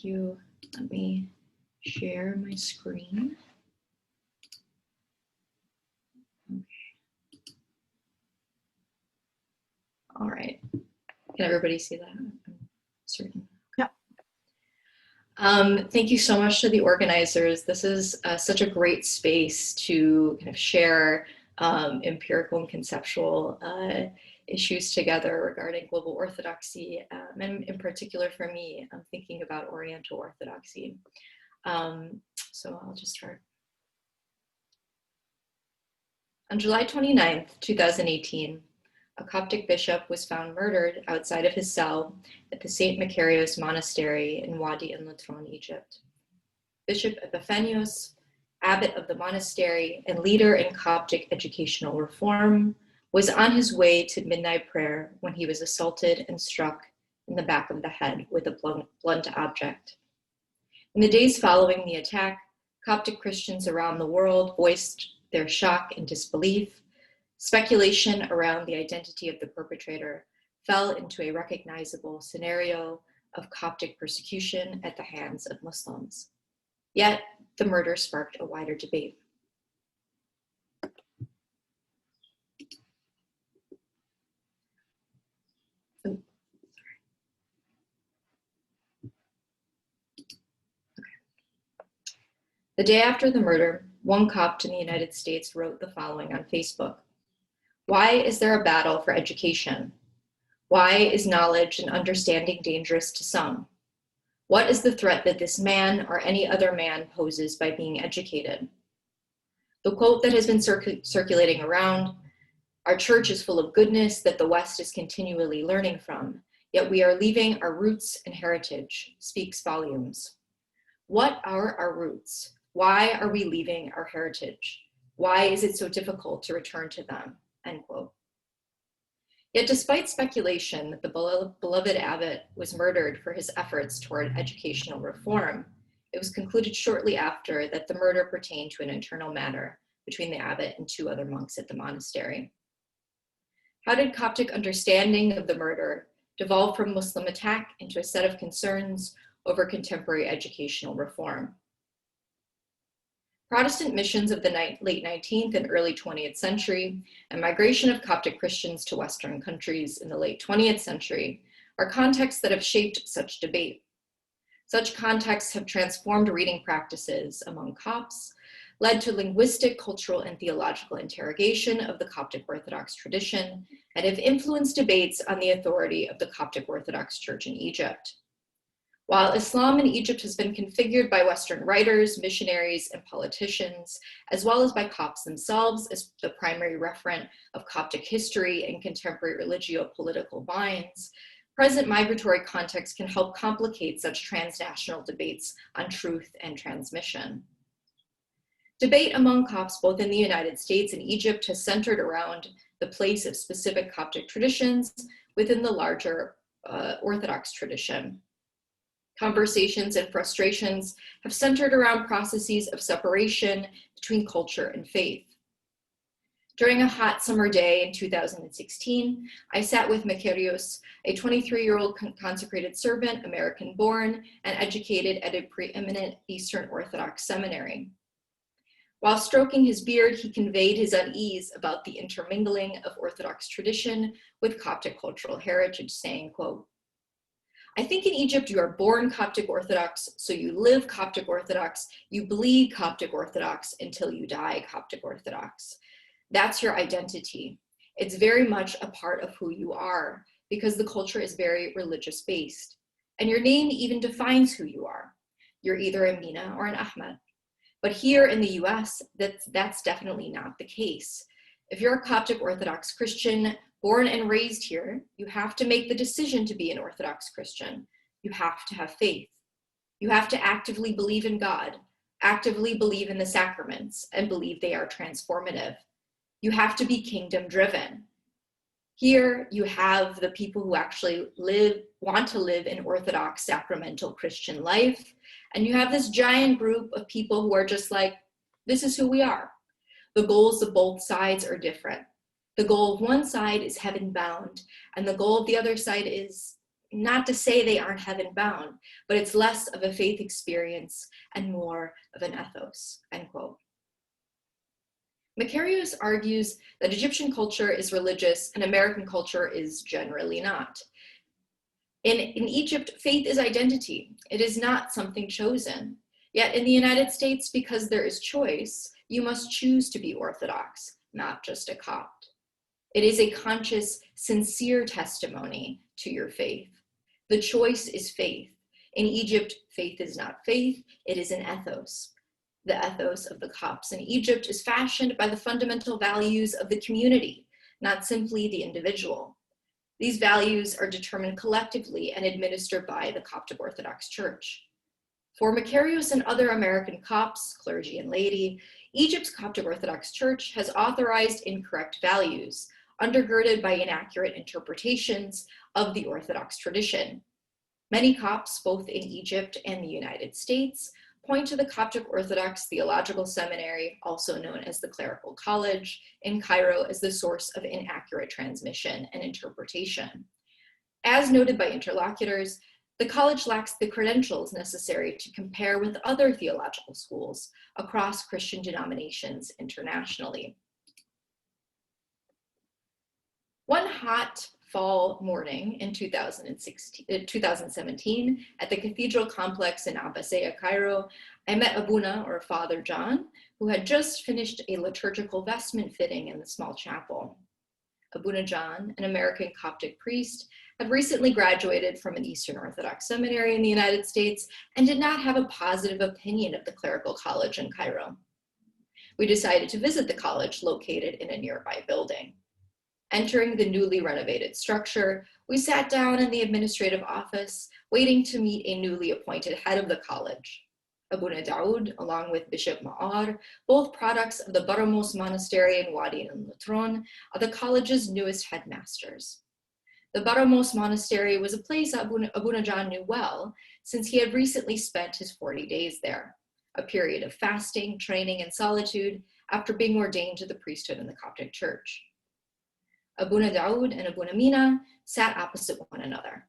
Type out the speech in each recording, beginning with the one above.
you. Let me share my screen. Okay. All right. Can everybody see that? I'm certain. Yeah. Thank you so much to the organizers. This is such a great space to kind of share empirical and conceptual issues together regarding global orthodoxy, and in particular for me, I'm thinking about Oriental Orthodoxy. So I'll just start. On July 29th, 2018, a Coptic bishop was found murdered outside of his cell at the St. Makarios Monastery in Wadi in Latron, Egypt. Bishop Epiphanios, abbot of the monastery and leader in Coptic educational reform, was on his way to midnight prayer when he was assaulted and struck in the back of the head with a blunt object. In the days following the attack, Coptic Christians around the world voiced their shock and disbelief. Speculation around the identity of the perpetrator fell into a recognizable scenario of Coptic persecution at the hands of Muslims. Yet, the murder sparked a wider debate. The day after the murder, one Copt in the United States wrote the following on Facebook. Why is there a battle for education? Why is knowledge and understanding dangerous to some? What is the threat that this man or any other man poses by being educated? The quote that has been circulating around, our church is full of goodness that the West is continually learning from, yet we are leaving our roots and heritage, speaks volumes. What are our roots? Why are we leaving our heritage? Why is it so difficult to return to them? End quote. Yet despite speculation that the beloved abbot was murdered for his efforts toward educational reform, it was concluded shortly after that the murder pertained to an internal matter between the abbot and two other monks at the monastery. How did Coptic understanding of the murder devolve from Muslim attack into a set of concerns over contemporary educational reform? Protestant missions of the late 19th and early 20th century and migration of Coptic Christians to Western countries in the late 20th century are contexts that have shaped such debate. Such contexts have transformed reading practices among Copts, led to linguistic, cultural, and theological interrogation of the Coptic Orthodox tradition, and have influenced debates on the authority of the Coptic Orthodox Church in Egypt. While Islam in Egypt has been configured by Western writers, missionaries, and politicians, as well as by Copts themselves as the primary referent of Coptic history and contemporary religio-political minds, present migratory context can help complicate such transnational debates on truth and transmission. Debate among Copts both in the United States and Egypt has centered around the place of specific Coptic traditions within the larger Orthodox tradition. Conversations and frustrations have centered around processes of separation between culture and faith. During a hot summer day in 2016, I sat with Makarios, a 23-year-old consecrated servant, American-born, and educated at a preeminent Eastern Orthodox seminary. While stroking his beard, he conveyed his unease about the intermingling of Orthodox tradition with Coptic cultural heritage, saying, quote, I think in Egypt you are born Coptic Orthodox, so you live Coptic Orthodox, you bleed Coptic Orthodox until you die Coptic Orthodox. That's your identity. It's very much a part of who you are because the culture is very religious based. And your name even defines who you are. You're either a Mina or an Ahmed. But here in the US, that's definitely not the case. If you're a Coptic Orthodox Christian, born and raised here, you have to make the decision to be an Orthodox Christian. You have to have faith. You have to actively believe in God, actively believe in the sacraments, and believe they are transformative. You have to be kingdom driven. Here you have the people who actually want to live an Orthodox sacramental Christian life. And you have this giant group of people who are just like, this is who we are. The goals of both sides are different. The goal of one side is heaven bound, and the goal of the other side is not to say they aren't heaven bound, but it's less of a faith experience and more of an ethos, end quote. Makarios argues that Egyptian culture is religious and American culture is generally not. In Egypt, faith is identity. It is not something chosen. Yet in the United States, because there is choice, you must choose to be Orthodox, not just a Copt. It is a conscious, sincere testimony to your faith. The choice is faith. In Egypt, faith is not faith, it is an ethos. The ethos of the Copts in Egypt is fashioned by the fundamental values of the community, not simply the individual. These values are determined collectively and administered by the Coptic Orthodox Church. For Makarios and other American Copts, clergy and laity, Egypt's Coptic Orthodox Church has authorized incorrect values, undergirded by inaccurate interpretations of the Orthodox tradition. Many Copts, both in Egypt and the United States, point to the Coptic Orthodox Theological Seminary, also known as the Clerical College, in Cairo as the source of inaccurate transmission and interpretation. As noted by interlocutors, the college lacks the credentials necessary to compare with other theological schools across Christian denominations internationally. One hot fall morning in 2017 at the Cathedral Complex in Abbasiyah, Cairo, I met Abuna, or Father John, who had just finished a liturgical vestment fitting in the small chapel. Abuna John, an American Coptic priest, had recently graduated from an Eastern Orthodox seminary in the United States and did not have a positive opinion of the Clerical College in Cairo. We decided to visit the college located in a nearby building. Entering the newly renovated structure, we sat down in the administrative office, waiting to meet a newly appointed head of the college. Abuna Daoud, along with Bishop Ma'ar, both products of the Baramos Monastery in Wadi al-Latron, are the college's newest headmasters. The Baramos Monastery was a place Abuna John knew well, since he had recently spent his 40 days there, a period of fasting, training, and solitude after being ordained to the priesthood in the Coptic Church. Abuna Daoud and Abuna Mina sat opposite one another.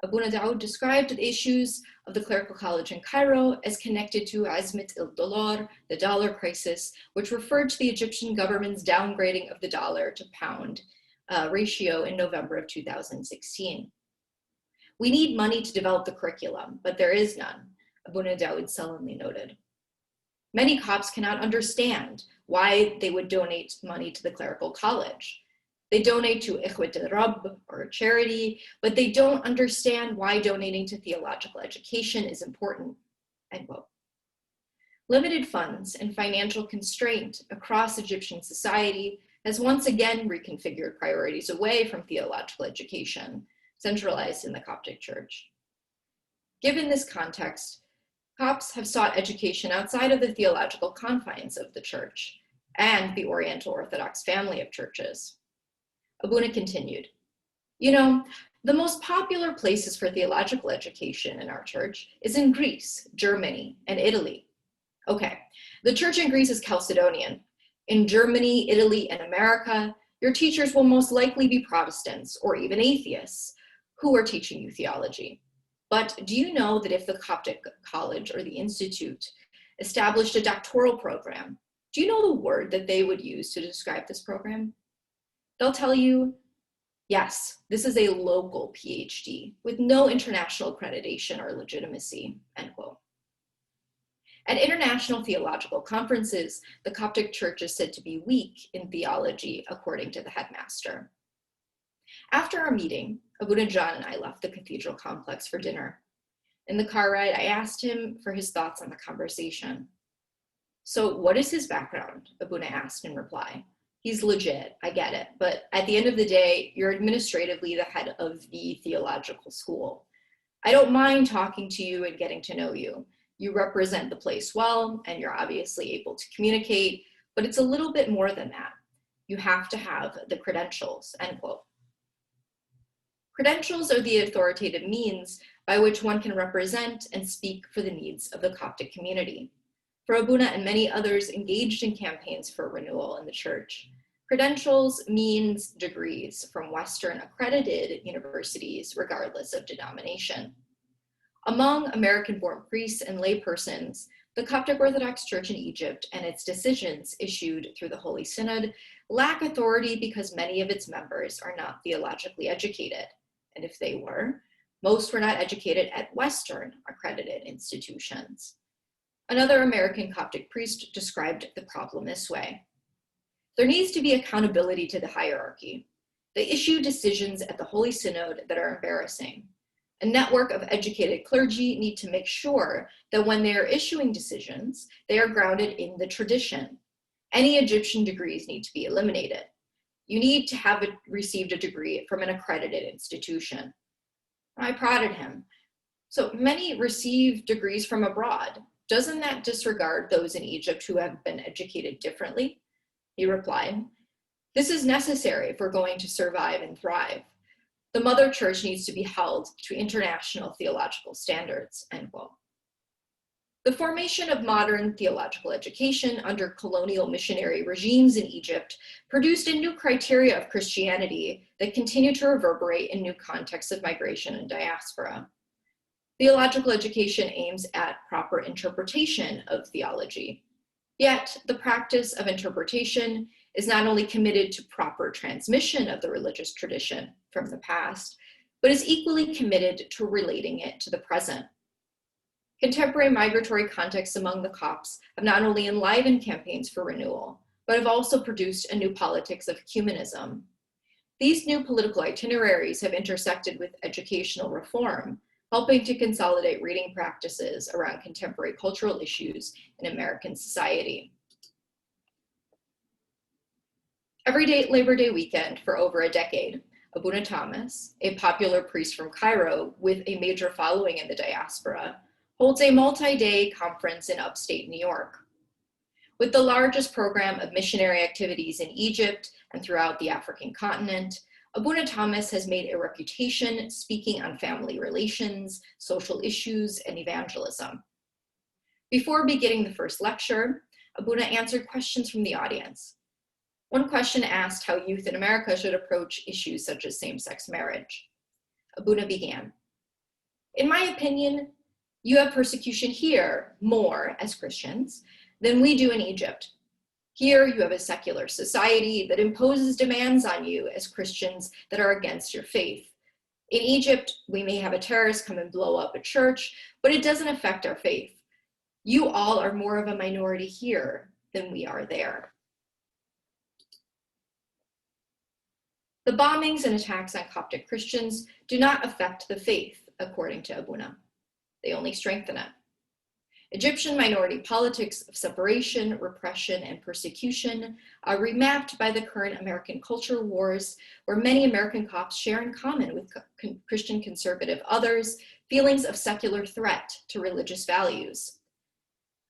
Abuna Daoud described the issues of the Clerical College in Cairo as connected to Azmat el-Dollar, the dollar crisis, which referred to the Egyptian government's downgrading of the dollar to pound ratio in November of 2016. We need money to develop the curriculum, but there is none, Abuna Daoud sullenly noted. Many Copts cannot understand why they would donate money to the Clerical College. They donate to Ikhwat al-Rabb, or a charity, but they don't understand why donating to theological education is important, end quote. Limited funds and financial constraint across Egyptian society has once again reconfigured priorities away from theological education, centralized in the Coptic Church. Given this context, Copts have sought education outside of the theological confines of the Church and the Oriental Orthodox family of churches. Abuna continued, you know, the most popular places for theological education in our church is in Greece, Germany, and Italy. Okay, the church in Greece is Chalcedonian. In Germany, Italy, and America, your teachers will most likely be Protestants or even atheists who are teaching you theology. But do you know that if the Coptic College or the Institute established a doctoral program, do you know the word that they would use to describe this program? They'll tell you, yes, this is a local PhD with no international accreditation or legitimacy, end quote. At international theological conferences, the Coptic Church is said to be weak in theology, according to the headmaster. After our meeting, Abuna John and I left the cathedral complex for dinner. In the car ride, I asked him for his thoughts on the conversation. So what is his background? Abuna asked in reply. He's legit, I get it, but at the end of the day, you're administratively the head of the theological school. I don't mind talking to you and getting to know you. You represent the place well, and you're obviously able to communicate, but it's a little bit more than that. You have to have the credentials, end quote. Credentials are the authoritative means by which one can represent and speak for the needs of the Coptic community. For Abuna and many others engaged in campaigns for renewal in the church, Credentials means degrees from Western accredited universities, regardless of denomination. Among American-born priests and laypersons, the Coptic Orthodox Church in Egypt and its decisions issued through the Holy Synod lack authority because many of its members are not theologically educated. And if they were, most were not educated at Western accredited institutions. Another American Coptic priest described the problem this way: there needs to be accountability to the hierarchy. They issue decisions at the Holy Synod that are embarrassing. A network of educated clergy need to make sure that when they are issuing decisions, they are grounded in the tradition. Any Egyptian degrees need to be eliminated. You need to have received a degree from an accredited institution. I prodded him. So many receive degrees from abroad. Doesn't that disregard those in Egypt who have been educated differently? He replied, this is necessary if we're going to survive and thrive. The mother church needs to be held to international theological standards, end quote. The formation of modern theological education under colonial missionary regimes in Egypt produced a new criteria of Christianity that continue to reverberate in new contexts of migration and diaspora. Theological education aims at proper interpretation of theology. Yet, the practice of interpretation is not only committed to proper transmission of the religious tradition from the past, but is equally committed to relating it to the present. Contemporary migratory contexts among the Copts have not only enlivened campaigns for renewal, but have also produced a new politics of ecumenism. These new political itineraries have intersected with educational reform, helping to consolidate reading practices around contemporary cultural issues in American society. Every Labor Day weekend for over a decade, Abuna Thomas, a popular priest from Cairo with a major following in the diaspora, holds a multi-day conference in upstate New York. With the largest program of missionary activities in Egypt and throughout the African continent, Abuna Thomas has made a reputation speaking on family relations, social issues, and evangelism. Before beginning the first lecture, Abuna answered questions from the audience. One question asked how youth in America should approach issues such as same-sex marriage. Abuna began, in my opinion, you have persecution here more as Christians than we do in Egypt. Here you have a secular society that imposes demands on you as Christians that are against your faith. In Egypt, we may have a terrorist come and blow up a church, but it doesn't affect our faith. You all are more of a minority here than we are there. The bombings and attacks on Coptic Christians do not affect the faith, according to Abuna. They only strengthen it. Egyptian minority politics of separation, repression, and persecution are remapped by the current American cultural wars, where many American Copts share in common with Christian conservative others feelings of secular threat to religious values.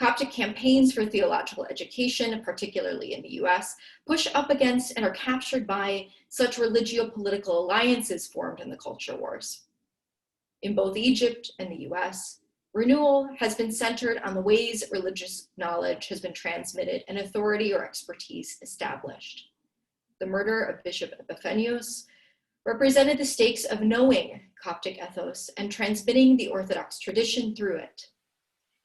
Coptic campaigns for theological education, particularly in the US, push up against and are captured by such religio-political alliances formed in the culture wars. In both Egypt and the US, renewal has been centered on the ways religious knowledge has been transmitted and authority or expertise established. The murder of Bishop Epiphanios represented the stakes of knowing Coptic ethos and transmitting the Orthodox tradition through it.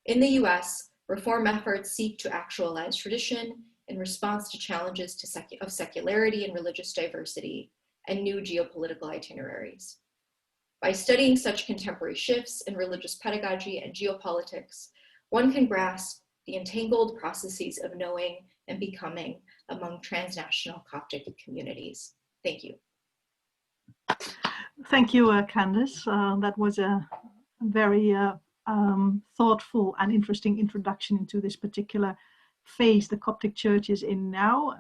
In the US, reform efforts seek to actualize tradition in response to challenges of secularity and religious diversity and new geopolitical itineraries. By studying such contemporary shifts in religious pedagogy and geopolitics, one can grasp the entangled processes of knowing and becoming among transnational Coptic communities. Thank you. Thank you, Candace. That was a very thoughtful and interesting introduction into this particular phase the Coptic Church is in now.